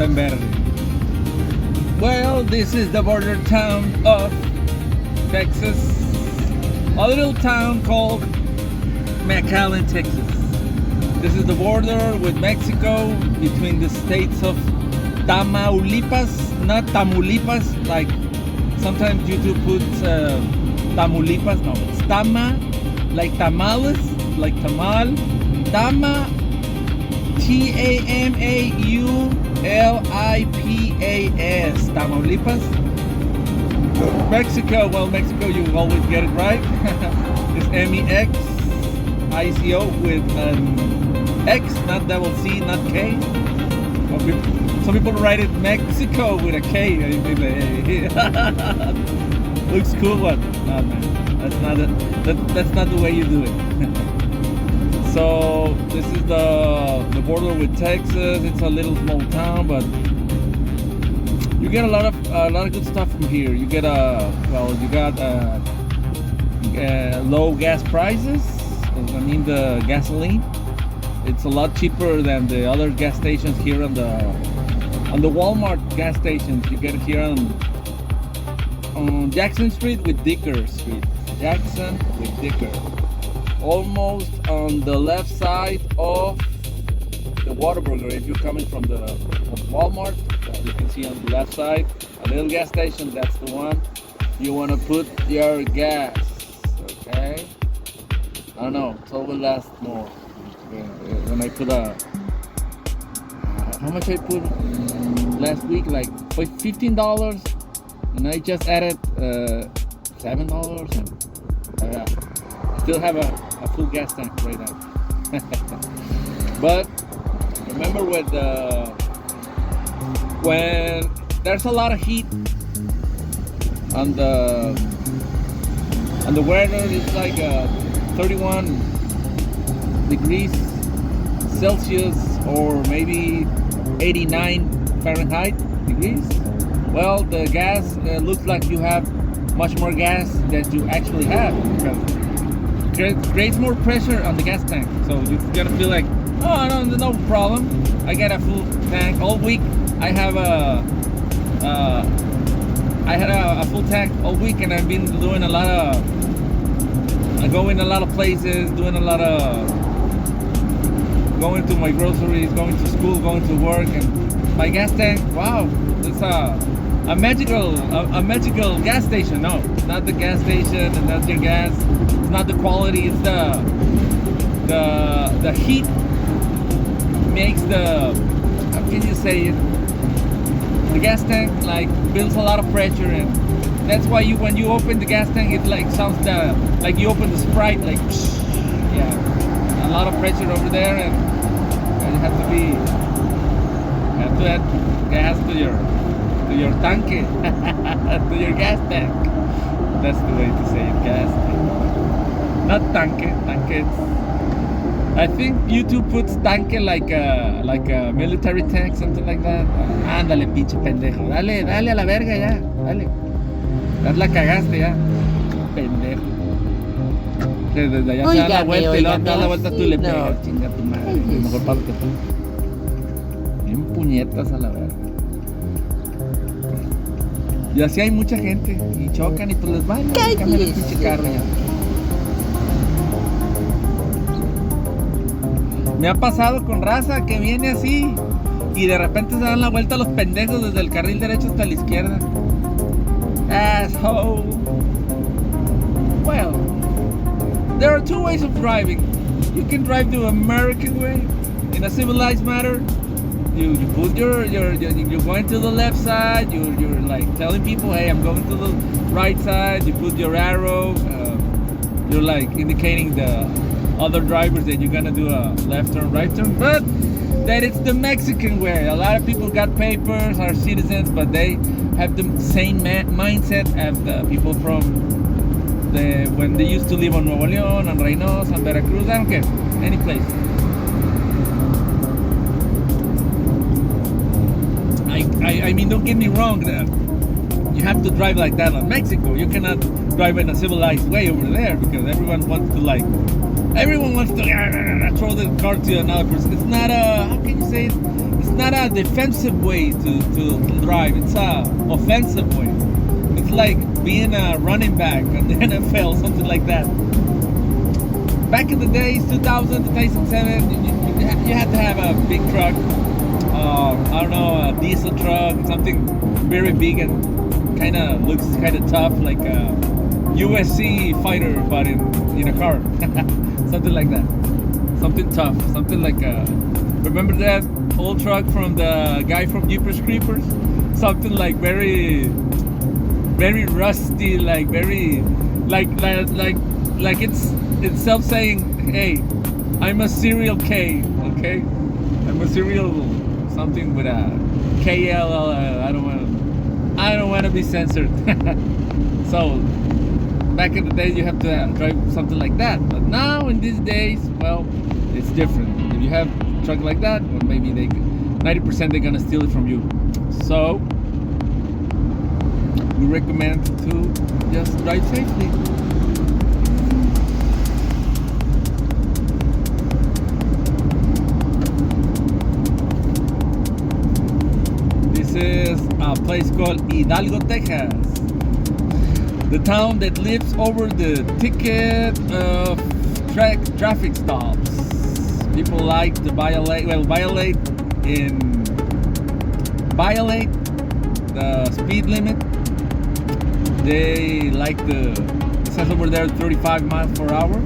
está en verde. Well, this is the border town of Texas. A little town called McAllen, Texas. This is the border with Mexico between the states of Tamaulipas, not Tamaulipas, like sometimes YouTube puts Tamaulipas. No, it's Tama, like tamales, like tamal. Tama, Tamaulipas, Tamaulipas. Mexico, well, Mexico, you always get it right. It's MEXICO with an X, not double C, not K. Some people write it Mexico with a K. Looks cool, but no, man, that's not the way you do it. So this is the border with Texas. It's a little small town, but you get a lot of good stuff from here. You get low gas prices. I mean the gasoline. It's a lot cheaper than the other gas stations here on the Walmart gas stations. You get it here on Jackson Street with Dicker Street. Jackson with Dicker. Almost on the left side of the Whataburger. If you're coming from Walmart, you can see on the left side a little gas station. That's the one you want to put your gas. Okay. I don't know. So it will last more. When I put how much I put last week, like $15, and I just added $7, and still have a full gas tank right now. But remember when there's a lot of heat on the weather, it's like 31 degrees Celsius or maybe 89 Fahrenheit degrees. Well, the gas looks like you have much more gas than you actually have, because it creates more pressure on the gas tank. So you're gonna feel like, oh, no problem. I got a full tank all week. I had a full tank all week, and I've been doing going a lot of places, going to my groceries, going to school, going to work, and my gas tank, wow, it's a magical gas station. No, it's not the gas station, and that's your gas. It's not the quality. It's the heat makes how can you say it? The gas tank like builds a lot of pressure, and that's why when you open the gas tank, it like sounds like you open the Sprite, like yeah, a lot of pressure over there, and you have to add gas to your tanque, to your gas tank. That's the way to say it, gas tank. Not tanque. It's, I think YouTube puts tanque like a military tank, something like that. Ándale, pinche pendejo. Dale a la verga ya. Dale. La cagaste ya. Pendejo. Desde allá se da la vuelta y luego te da la vuelta tú y le pegas. Chinga tu madre. Mejor párate tú. Bien puñetas a la verga. Y así hay mucha gente. Y chocan y pues les van. Cambian el pinche carro ya. Me ha pasado con raza que viene así y de repente se dan la vuelta los pendejos desde el carril derecho hasta la izquierda. Asshole. Well, there are two ways of driving. You can drive the American way, in a civilized manner. You put you're going to the left side. You're like telling people, hey, I'm going to the right side. You put your arrow. You're like indicating the other drivers that you're gonna do a left turn, right turn. But that it's the Mexican way. A lot of people got papers, are citizens, but they have the same mindset as the people from when they used to live on Nuevo León, on Reynosa, on Veracruz. I don't care, any place. I mean, don't get me wrong. You have to drive like that in Mexico. You cannot drive in a civilized way over there because everyone wants to like Everyone wants to throw the car to another person. It's not a, how can you say it? It's not a defensive way to drive. It's a offensive way. It's like being a running back in the NFL, something like that. Back in the days, 2000, 2007, you had to have a big truck. I don't know, a diesel truck, something very big and kind of looks kind of tough, like a USC fighter, but in a car. Something like that. Something tough. Something like remember that old truck from the guy from Jeepers Creepers? Something like very, very rusty, like very, like it's self saying, hey, I'm a serial K, okay? I'm a serial something with a KL. I don't want to be censored. So back in the day, you have to drive something like that. But now in these days, well, it's different. If you have a truck like that, well, maybe 90% they're gonna steal it from you. So we recommend to just drive safely. This is a place called Hidalgo, Texas. The town that lives over the ticket of traffic stops. People like to violate the speed limit. They like it says over there 35 miles per hour,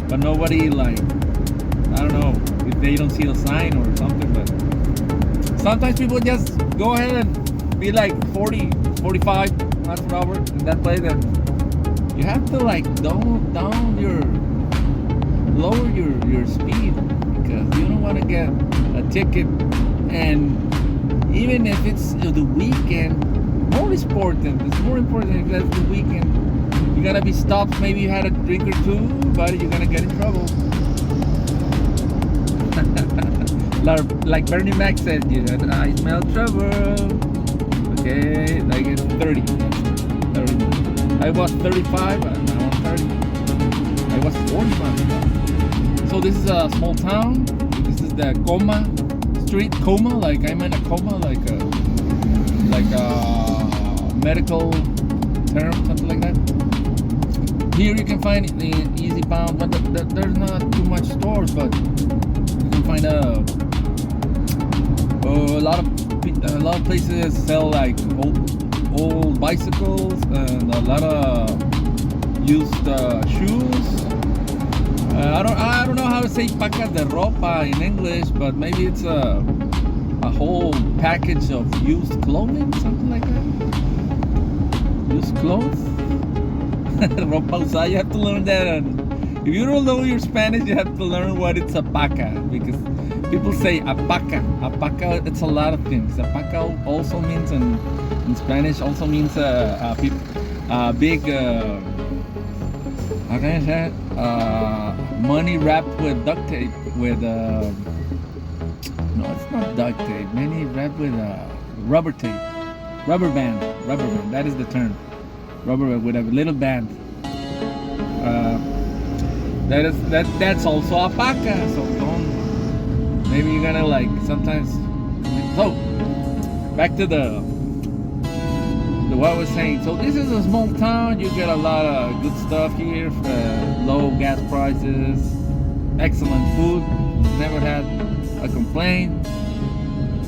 but nobody like, I don't know if they don't see the sign or something, but sometimes people just go ahead and be like 40, 45 miles per hour in that place. Then you have to like lower your speed, because you don't want to get a ticket. And even if it's the weekend, it's more important if that's the weekend. You gotta be stopped. Maybe you had a drink or two, but you're gonna get in trouble. Like Bernie Mac said, I smell trouble. Okay, I get 30. I was 35 and now I'm 30. I was 45. So this is a small town. This is the Coma Street. Coma, like I'm in a coma, like a medical term, something like that. Here you can find the Easy Pound, but there's not too much stores, but you can find a lot of places sell like old bicycles and a lot of used shoes. I don't know how to say pacas de ropa in English, but maybe it's a whole package of used clothing, something like that. Used clothes. Ropa usada. You have to learn that. And if you don't know your Spanish, you have to learn what it's a paca, because people say a paca. A paca, it's a lot of things. A paca also means in Spanish also means a big how can I say it? Money wrapped with duct tape with no, it's not duct tape. Money wrapped with rubber tape, rubber band. That is the term. Rubber with a little band. That's also a paca. So don't. Maybe you're gonna like sometimes. So back to the what I was saying. So this is a small town. You get a lot of good stuff here. Low gas prices, excellent food. Never had a complaint.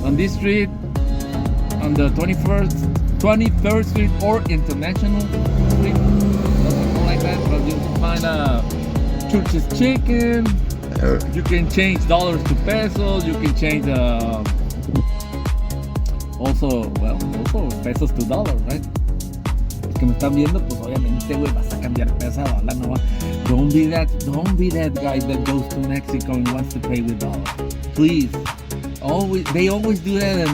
On this street, on the 23rd Street or International Street, something like that. But you can find Church's Chicken. You can change dollars to pesos. You can change also pesos to dollars, right? Los que me están viendo, pues obviamente, güey, vas a cambiar peso a dólar, no va. Don't be that guy that goes to Mexico and wants to pay with dollars. Please. They always do that in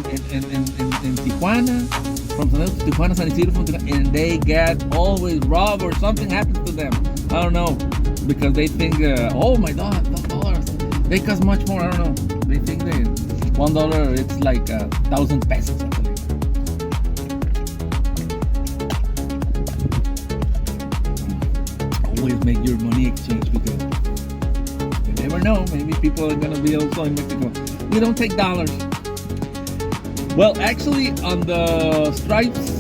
Tijuana, from Tijuana, San Isidro, and they get always robbed or something happens to them. I don't know, because they think, oh my God, $2. They cost much more. I don't know. They think that $1 it's like 1,000 pesos. Something like that. Always make your money exchange, because know. Maybe people are gonna be also in Mexico. We don't take dollars. Well, actually, on the stripes,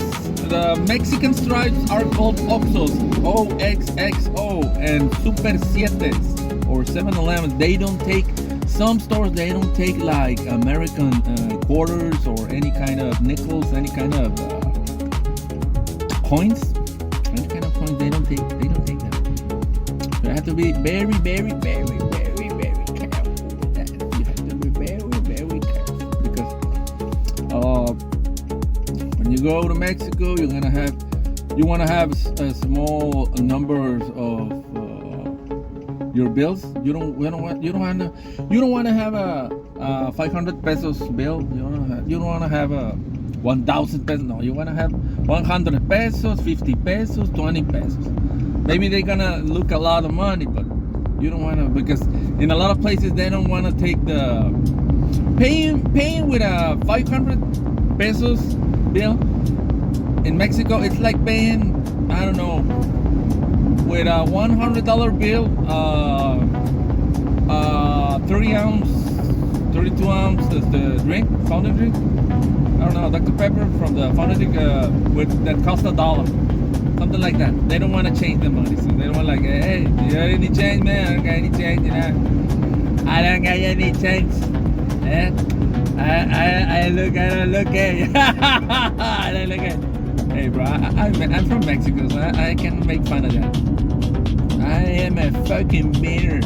the Mexican stripes are called Oxxos, OXXO, and Super Sietes or 7-Eleven. They don't take. Some stores they don't take like American quarters or any kind of nickels, any kind of coins. Any kind of coins they don't take. They don't take that. You have to be very, very, very, very, very careful with that. You have to be very, very careful because when you go to Mexico, you want to have small numbers of your bills. You don't want to have a 500 pesos bill. You don't want to have a 1,000 pesos. No, you want to have 100 pesos, 50 pesos, 20 pesos. Maybe they're gonna look a lot of money, but you don't want to, because in a lot of places they don't want to take the paying with a 500 pesos bill. In Mexico, it's like paying, I don't know, with a $100 bill, 30 ounce, 32 ounce the drink, fountain drink. I don't know, Dr. Pepper from the fountain drink that costs $1, something like that. They don't want to change the money, so they don't want like, hey, do you have any change, man? I don't got any change, you know. I don't got any change. Eh? I don't look at you. I don't look at. Hey, bro, I'm from Mexico, so I can make fun of that. I am a fucking beaner.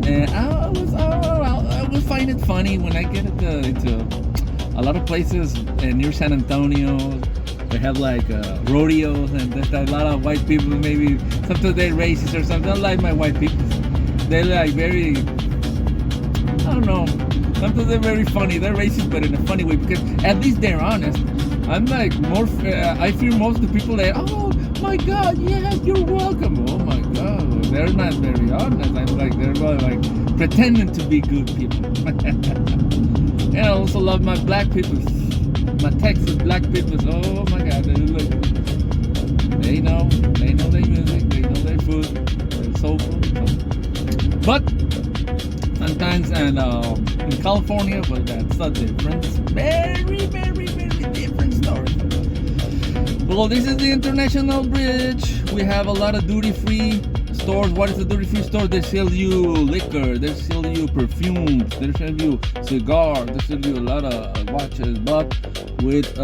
And I will find it funny when I get into a lot of places near San Antonio. They have like rodeos, and there's a lot of white people. Maybe sometimes they're racist or something. I don't like my white people. They're like very, I don't know. Sometimes they're very funny. They're racist, but in a funny way, because at least they're honest. I'm like more. I fear most of the people that, oh my God, yes, you're welcome. Oh my God, they're not very honest. I'm like, they're like pretending to be good people. And I also love my black people, my Texas black people. Oh my God, they know their music, they know their food, they're soulful. But sometimes, and in California, but that's a different, very, very, very different story. Well, this is the International Bridge. We have a lot of duty-free stores. What is a duty-free store? They sell you liquor, they sell you perfumes, they sell you cigars, they sell you a lot of watches, but with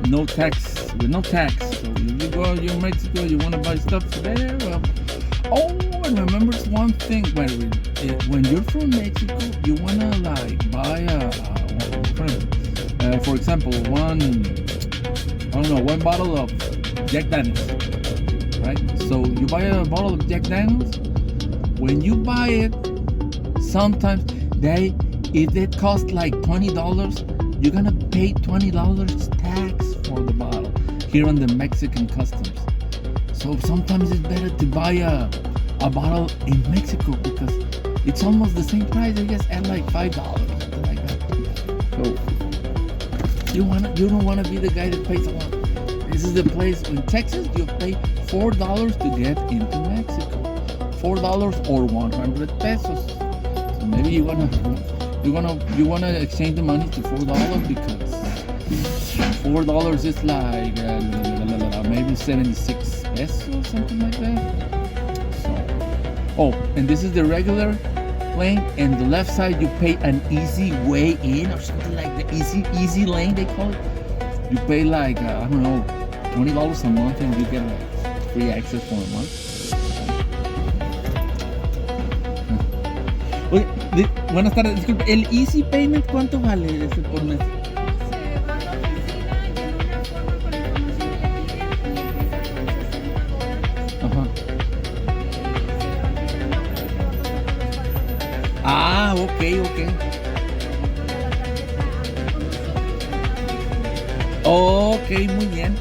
no tax. With no tax. So if you go to Mexico, you want to buy stuff there. Well, oh, and remember one thing, when you're from Mexico, you want to like buy for example, one bottle of Jack Daniels, right? So you buy a bottle of Jack Daniels. When you buy it, sometimes if it costs like $20, you're gonna pay $20 tax for the bottle here on the Mexican customs. So sometimes it's better to buy a bottle in Mexico because it's almost the same price. They just add like $5, something like that. So you don't wanna be the guy that pays a lot. This is the place in Texas. You pay $4 to get into Mexico. $4 or 100 pesos. So maybe you wanna exchange the money to $4 because $4 is like maybe 76 pesos, something like that. So, oh, and this is the regular lane, and the left side you pay an easy way in or something like the easy lane they call it. You pay like I don't know, $20 a month, and you get like free access for a month. Oye, buenas tardes, disculpe, ¿el easy payment cuánto vale ese por mes? Ajá. Ah, ok. Ok, muy bien,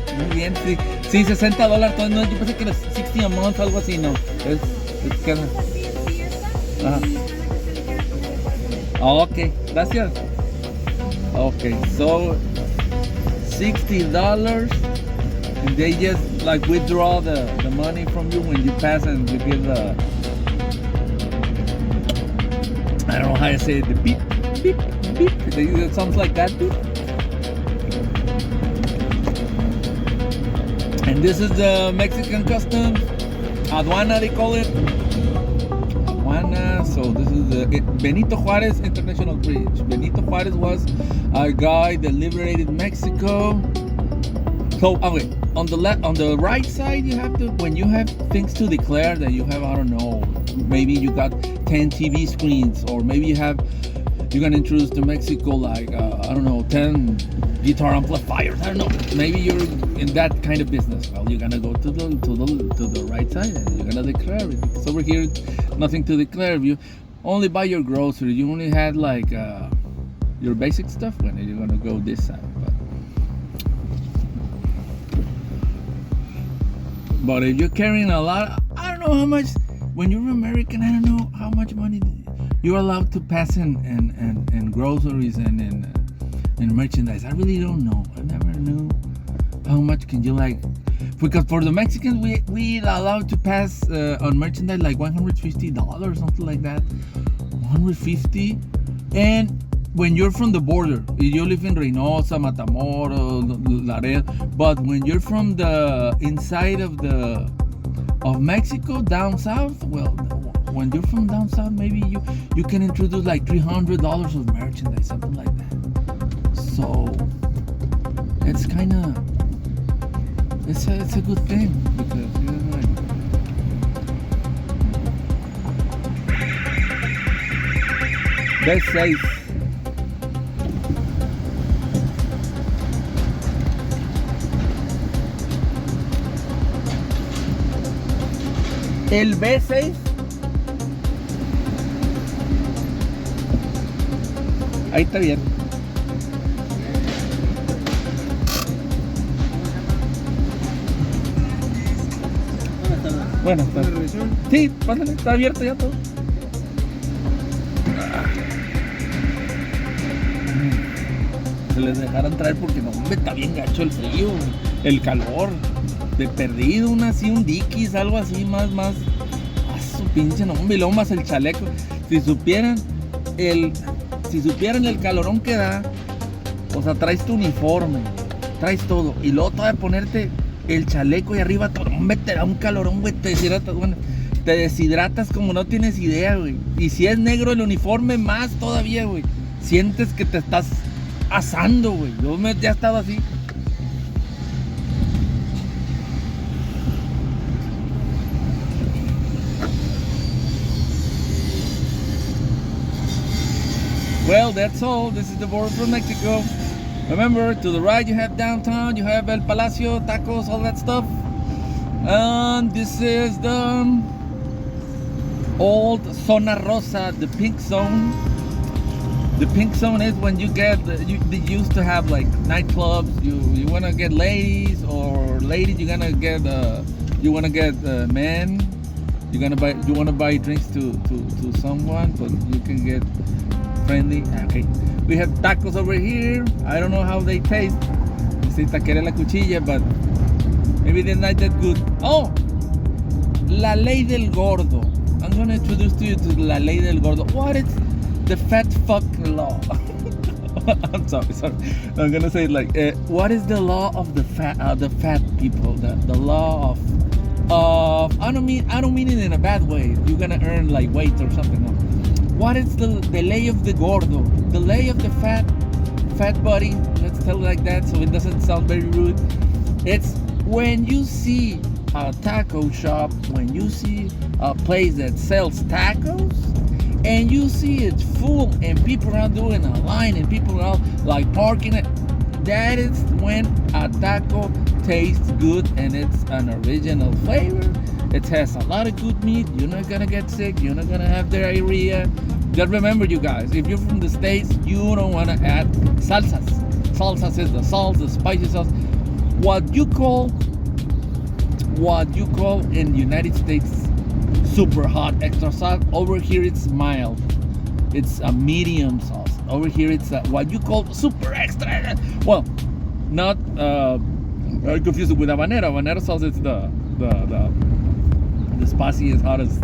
sí. Sí, $60, no, yo pensé que era 60 a month, algo así, no. Es kind of... Ajá. Ok, gracias. Okay, so $60, and they just like withdraw the money from you when you pass, and you give how I say it, the beep, beep, beep. It sounds like that beep. And this is the Mexican customs, aduana they call it. Aduana. So this is the Benito Juarez International Bridge. Benito Juarez was a guy that liberated Mexico. So okay, on the right side, you have to, when you have things to declare that you have, I don't know, maybe you got 10 TV screens, or maybe you're gonna introduce to Mexico like I don't know, 10 guitar amplifiers. I don't know. Maybe you're in that kind of business. Well, you're gonna go to the right side and you're gonna declare it. Because over here, nothing to declare. If you only buy your groceries, you only had like your basic stuff. When you're gonna go this side. But if you're carrying a lot, I don't know how much. When you're American, I don't know how much money you're allowed to pass in groceries and in merchandise. I really don't know. I never knew how much can you like. Because for the Mexicans, we allowed to pass on merchandise like $150, something like that. $150. And when you're from the border, you live in Reynosa, Matamoros, Laredo, but when you're from the inside of Mexico, down south, well, when you're from down south, maybe you can introduce like $300 of merchandise, something like that. So it's kind of it's a good thing because you're like best safe. El B6. Ahí está bien. Bueno, está. Sí, pásale, está abierto ya todo. Se les dejaron traer porque no, hombre, está bien gacho el frío, el calor. De perdido, un Dickies, algo así, más, a su pinche nombre, y luego más el chaleco. Si supieran el calorón que da, o sea, traes tu uniforme, traes todo, y luego todavía ponerte el chaleco y arriba todo, hombre, te da un calorón, güey, te deshidratas como no tienes idea, güey. Y si es negro el uniforme, más todavía, güey. Sientes que te estás asando, güey. Yo ya he estado así. Well, that's all. This is the border from Mexico. Remember, to the right you have downtown, you have El Palacio, tacos, all that stuff. And this is the old Zona Rosa, the pink zone. The pink zone is when you get, they used to have like nightclubs. You want to get ladies, or ladies you wanna get men. You want to buy drinks to someone, but you can get friendly. Okay, we have tacos over here. I don't know how they taste. It's taquera la cuchilla, but maybe they're not that good. Oh, La Ley del Gordo. I'm gonna introduce to you to La Ley del Gordo. What is the fat fuck law? I'm sorry. I'm gonna say it like, what is the law of the fat people? The law of I don't mean it in a bad way. You're gonna earn like weight or something. No. What is the ley of the gordo? The ley of the fat body. Let's tell it like that so it doesn't sound very rude. It's when you see a taco shop, when you see a place that sells tacos, and you see it's full and people are doing a line and people are like parking it, that is when a taco tastes good and it's an original flavor. It has a lot of good meat. You're not gonna get sick. You're not gonna have diarrhea. Just remember, you guys, if you're from the States, you don't wanna add salsas. Salsas is the salt, the spicy sauce. What you call in the United States super hot extra sauce, over here it's mild. It's a medium sauce. Over here it's what you call super extra. Well, not I confuse it with habanero. Habanero sauce is the spiciest, hottest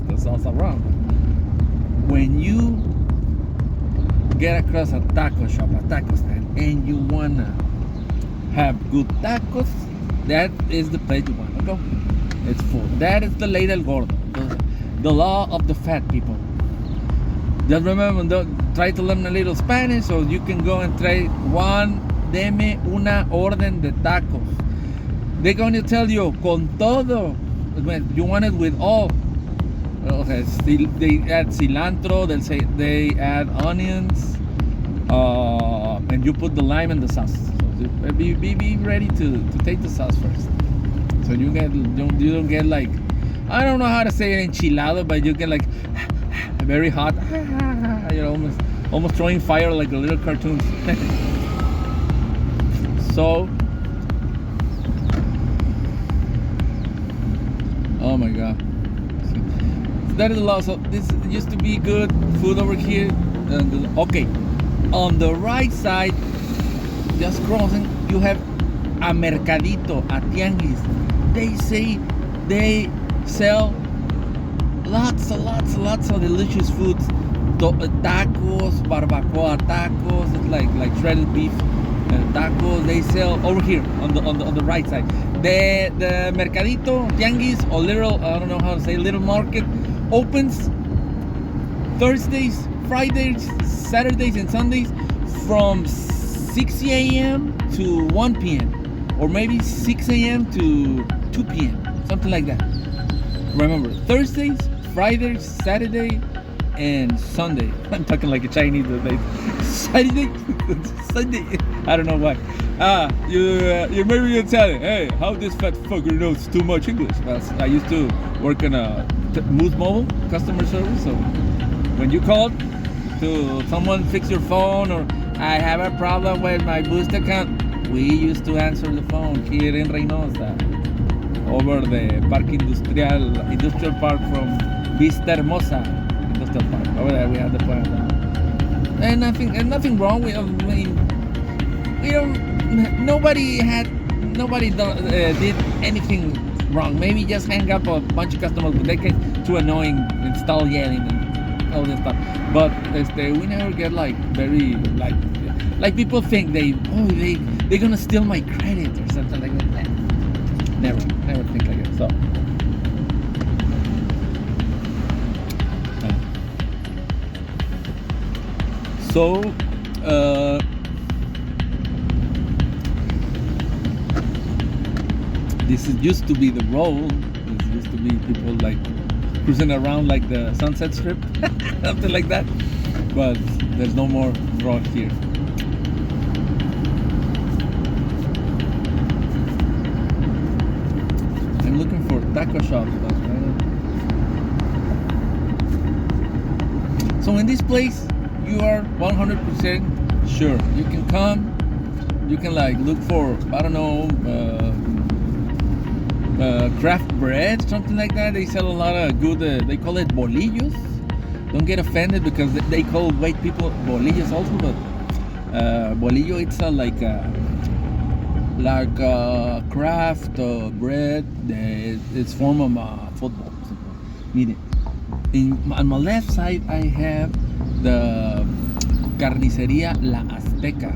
the sauce around. When you get across a taco shop, a taco stand, and you wanna have good tacos, that is the place you wanna go. It's full. That is the ley del gordo, the law of the fat people. Just remember, don't try to learn a little Spanish, so you can go and try deme una orden de tacos. They're going to tell you con todo. When you want it with all. Okay, they add cilantro, they add onions, and you put the lime and the sauce. So be ready to take the sauce first. So you don't get like, I don't know how to say it, enchilado, but you get like very hot. You're almost throwing fire like the little cartoons. So, oh my god. So that is a lot. So this used to be good food over here. Okay, on the right side, just crossing, you have a mercadito, a tianguis. They say they sell lots of delicious foods. Tacos, barbacoa tacos, it's like shredded beef tacos. They sell over here on the right side. The mercadito, tianguis, or little, I don't know how to say, little market opens Thursdays, Fridays, Saturdays, and Sundays from 6 a.m. to 1 p.m. or maybe 6 a.m. to 2 p.m. something like that. Remember, Thursdays, Fridays, Saturday, and Sunday. I'm talking like a Chinese today. Saturday, Sunday. I don't know why. You maybe you're telling, hey, how this fat fucker knows too much English? Well, I used to work in a Moose Mobile customer service, so when you called to someone fix your phone, or I have a problem with my Boost account, we used to answer the phone here in Reynosa, over the Parque Industrial Park from Vista Hermosa Industrial Park. Over there we have the plant. And nothing wrong. Nobody did anything wrong. Maybe just hang up a bunch of customers, but they get too annoying and start yelling and all this stuff. But we never get like very like people think they're gonna steal my credit or something like that. Never think like that. So this used to be the road. This used to be people like cruising around like the Sunset Strip, something like that. But there's no more road here. I'm looking for taco shops, but so in this place, you are 100% sure. You can come. You can like look for, I don't know, craft bread, something like that. They sell a lot of good. They call it bolillos. Don't get offended because they call white people bolillos also, but bolillo it's like craft bread. It's form of football. Miren, on my left side I have the Carnicería La Azteca.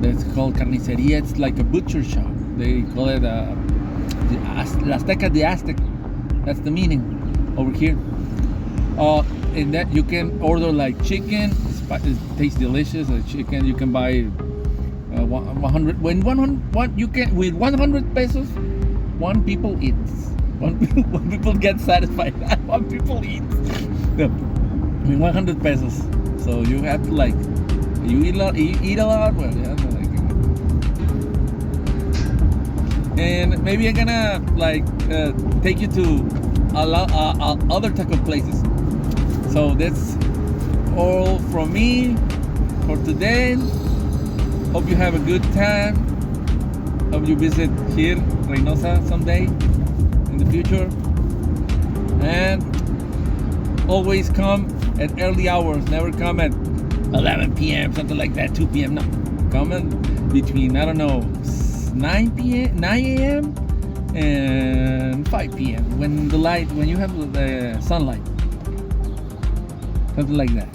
That's called Carnicería. It's like a butcher shop. They call it La Azteca de Aztec. That's the meaning over here. In that you can order like chicken. It tastes delicious. Chicken you can buy 100. You can with 100 pesos. One people eats. One people get satisfied. One people eats. No, I mean 100 pesos. So you have to like you eat a lot. Well, yeah. And maybe I'm gonna like take you to other taco places. So that's all from me for today. Hope you have a good time. Hope you visit here, Reynosa, someday in the future. And always come at early hours. Never come at 11 p.m. something like that, 2 p.m. No, come in between, I don't know, 9 a.m. and 5 p.m. when you have the sunlight, something like that.